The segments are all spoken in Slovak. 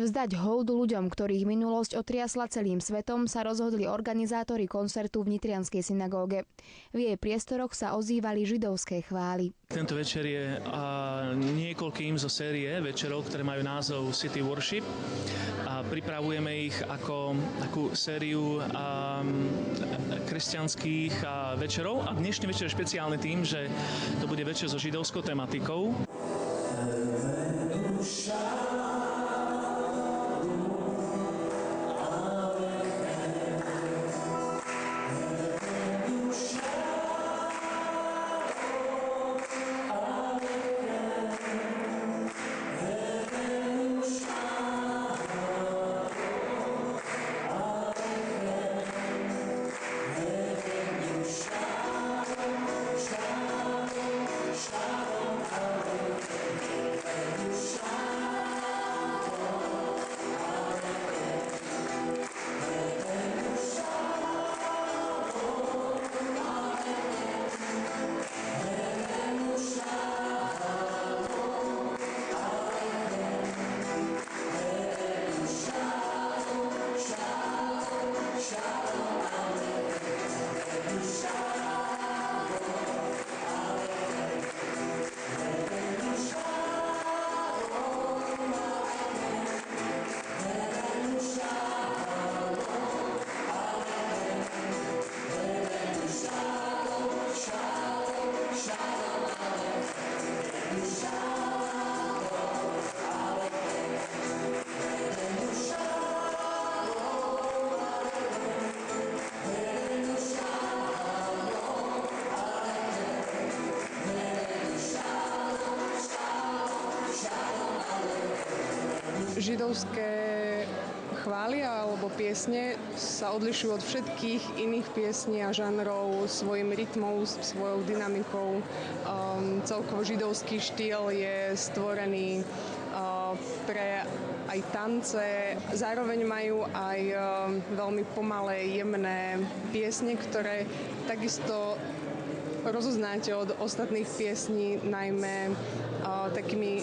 Vzdať hold ľuďom, ktorých minulosť otriasla celým svetom, sa rozhodli organizátori koncertu v nitrianskej synagóge. V jej priestoroch sa ozývali židovské chvály. Tento večer je niekoľkým zo série večerov, ktoré majú názov City Worship. A pripravujeme ich ako takú sériu kresťanských večerov. A dnešný večer je špeciálny tým, že to bude večer so židovskou tematikou. Židovské chvály alebo piesne sa odlišujú od všetkých iných piesní a žánrov svojim rytmom, svojou dynamikou. Celkovo židovský štýl je stvorený pre aj tance. Zároveň majú aj veľmi pomalé, jemné piesne, ktoré takisto rozoznáte od ostatných piesní, najmä takými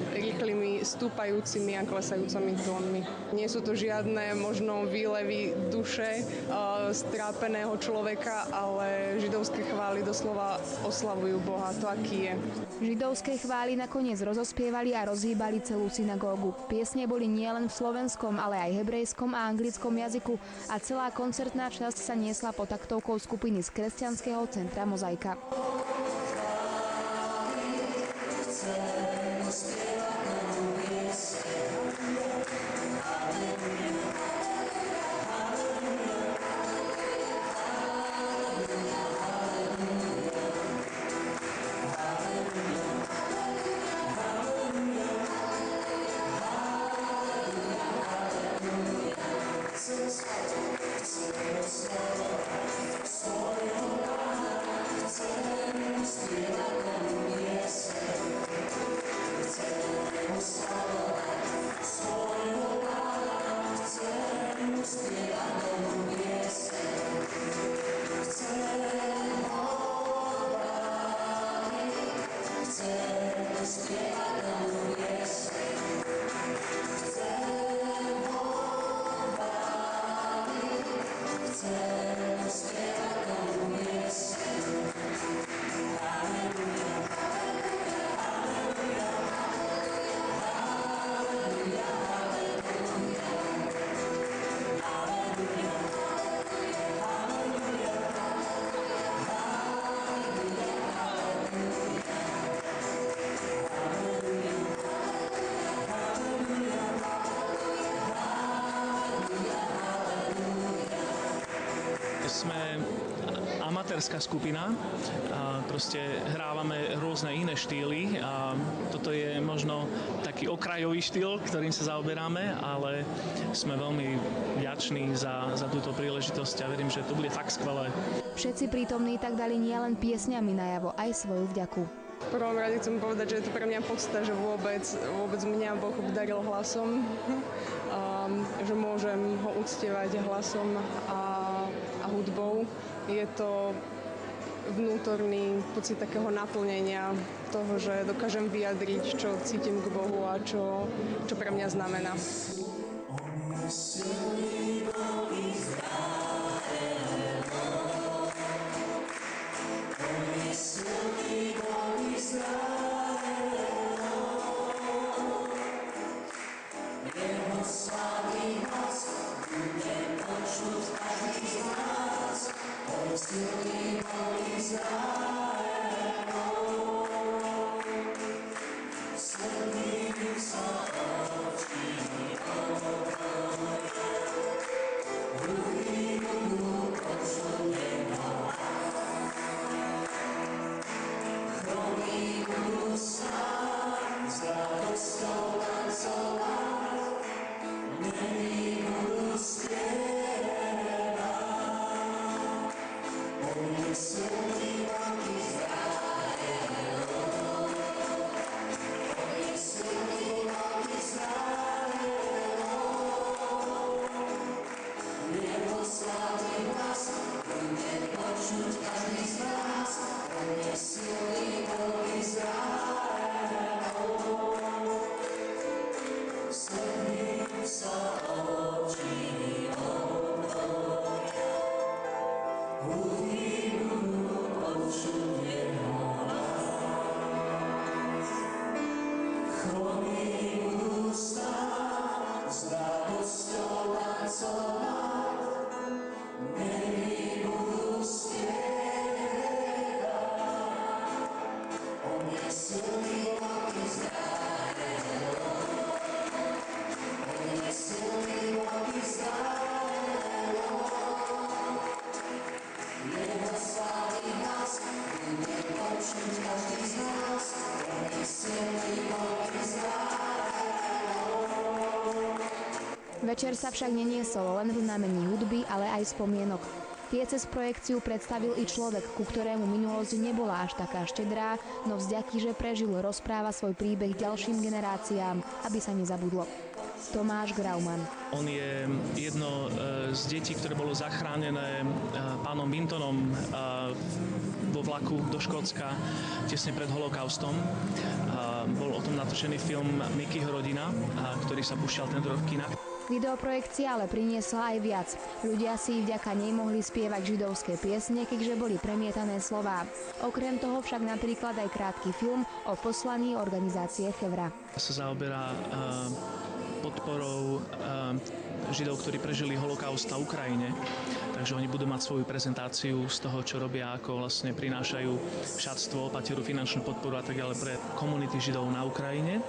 rýchlymi, stúpajúcimi a klesajúcimi tónmi. Nie sú to žiadne možno výlevy duše strápeného človeka, ale židovské chvály doslova oslavujú Boha, to aký je. Židovské chvály nakoniec rozospievali a rozhýbali celú synagógu. Piesne boli nielen v slovenskom, ale aj hebrejskom a anglickom jazyku a celá koncertná časť sa niesla pod taktovkou skupiny z kresťanského centra Mozaika. Sme amatérska skupina, proste hrávame rôzne iné štýly a toto je možno taký okrajový štýl, ktorým sa zaoberáme, ale sme veľmi vďační za túto príležitosť a verím, že to bude fakt skvelé. Všetci prítomní tak dali nielen piesňami najavo, aj svoju vďaku. V prvom rade chcem povedať, že je to pre mňa podsta, že vôbec mňa Boh obdaril hlasom. že môžem ho uctievať hlasom a hudbou. Je to vnútorný pocit takého naplnenia toho, že dokážem vyjadriť, čo cítim k Bohu a čo pre mňa znamená. Večer sa však neniesol len v znamení hudby, ale aj spomienok. Tie cez projekciu predstavil i človek, ku ktorému minulosť nebola až taká štedrá, no vďaky, že prežil, rozpráva svoj príbeh ďalším generáciám, aby sa nezabudlo. Tomáš Grauman. On je jedno z detí, ktoré bolo zachránené pánom Bintonom vo vlaku do Škótska tesne pred holokaustom. Bol o tom natočený film Mickeyho rodina, ktorý sa púšťal tento rok v kinách. Videoprojekcia ale priniesla aj viac. Ľudia si vďaka nej mohli spievať židovské piesne, keďže boli premietané slová. Okrem toho však napríklad aj krátky film o poslaní organizácie Chevra. Sa zaoberá podporou Židov, ktorí prežili holokaust na Ukrajine. Takže oni budú mať svoju prezentáciu z toho, čo robia, ako vlastne prinášajú šatstvo, pateru, finančnú podporu a tak ďalej pre komunity Židov na Ukrajine.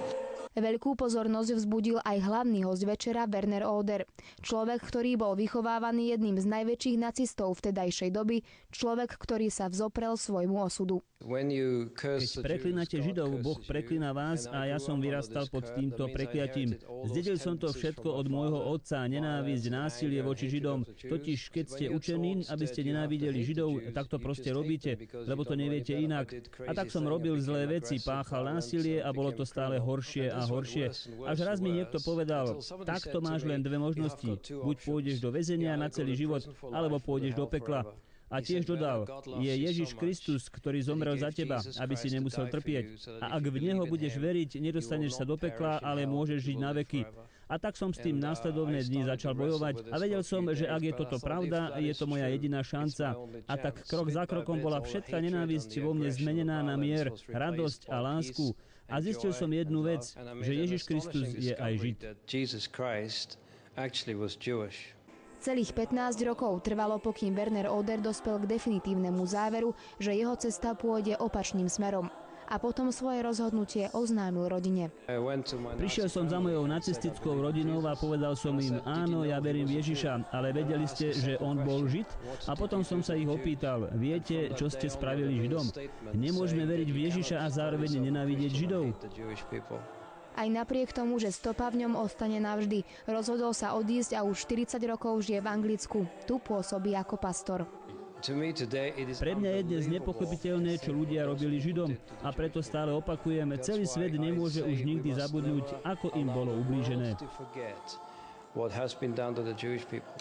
Veľkú pozornosť vzbudil aj hlavný hosť večera Werner Oder. Človek, ktorý bol vychovávaný jedným z najväčších nacistov vtedajšej doby, človek, ktorý sa vzoprel svojmu osudu. Keď preklínate Židov, Boh preklína vás a ja som vyrastal pod týmto prekliatím. Zdedil som to všetko od môjho otca, nenávisť, násilie voči Židom. Totiž, keď ste učení, aby ste nenávideli Židov, tak to proste robíte, lebo to neviete inak. A tak som robil zlé veci, páchal násilie a bolo to stále horšie a horšie. Až raz mi niekto povedal, takto máš len dve možnosti. Buď pôjdeš do väzenia na celý život, alebo pôjdeš do pekla. A tiež dodal, je Ježiš Kristus, ktorý zomrel za teba, aby si nemusel trpieť. A ak v Neho budeš veriť, nedostaneš sa do pekla, ale môžeš žiť na veky. A tak som s tým následovné dni začal bojovať a vedel som, že ak je toto pravda, je to moja jediná šanca. A tak krok za krokom bola všetká nenávisť vo mne zmenená na mier, radosť a lásku. A zistil som jednu vec, že Ježiš Kristus je aj Žid. Celých 15 rokov trvalo, pokým Werner Oder dospel k definitívnemu záveru, že jeho cesta pôjde opačným smerom. A potom svoje rozhodnutie oznámil rodine. Prišiel som za mojou nacistickou rodinou a povedal som im, áno, ja verím Ježiša, ale vedeli ste, že on bol Žid? A potom som sa ich opýtal, viete, čo ste spravili Židom? Nemôžeme veriť v Ježiša a zároveň nenávidieť Židov. Aj napriek tomu, že stopa v ňom ostane navždy, rozhodol sa odísť a už 40 rokov žije v Anglicku. Tu pôsobí ako pastor. Pre mňa je dnes nepochopiteľné, čo ľudia robili Židom a preto stále opakujem, celý svet nemôže už nikdy zabudnúť, ako im bolo ublížené. what has been done to the Jewish people.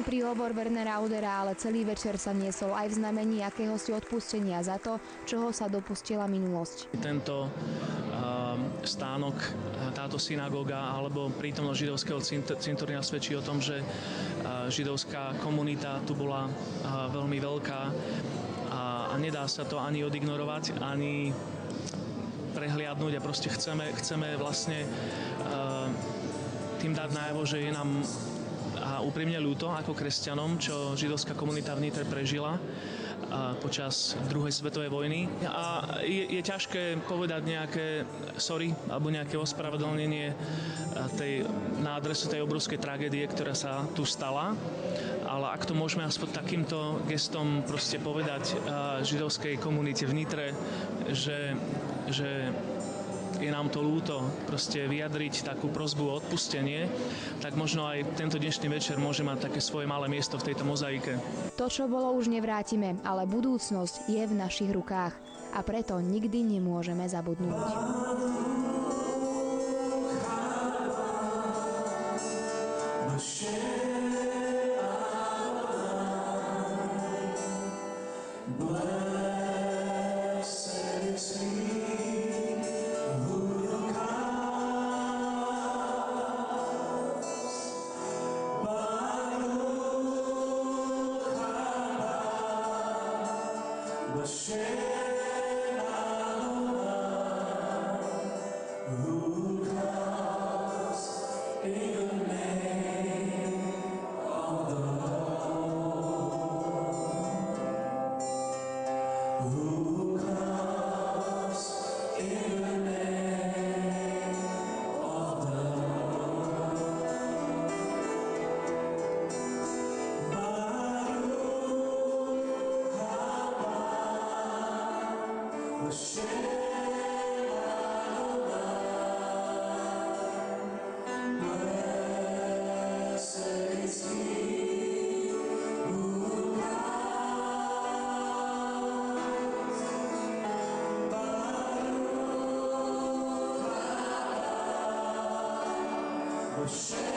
Príhovor Wernera Audera, ale celý večer sa niesol aj v znamení akéhosi odpustenia za to, čoho sa dopustila minulosť. Tento stánok, táto synagóga alebo prítomnosť židovského cintorína svedčí o tom, že židovská komunita tu bola veľmi veľká a nedá sa to ani odignorovať, ani prehliadnúť a proste chceme vlastne tým dať najavo, že je nám a úprimne ľúto ako kresťanom, čo židovská komunita v Nitre prežila počas druhej svetovej vojny. A je ťažké povedať nejaké sorry alebo nejaké ospravedlnenie na adresu tej obrovskej tragédie, ktorá sa tu stala. Ale ak to môžeme aspoň takýmto gestom proste povedať židovskej komunite v Nitre, že je nám to ľúto, proste vyjadriť takú prosbu o odpustenie, tak možno aj tento dnešný večer môže mať také svoje malé miesto v tejto mozaike. To, čo bolo, už nevrátime, ale budúcnosť je v našich rukách a preto nikdy nemôžeme zabudnúť. Share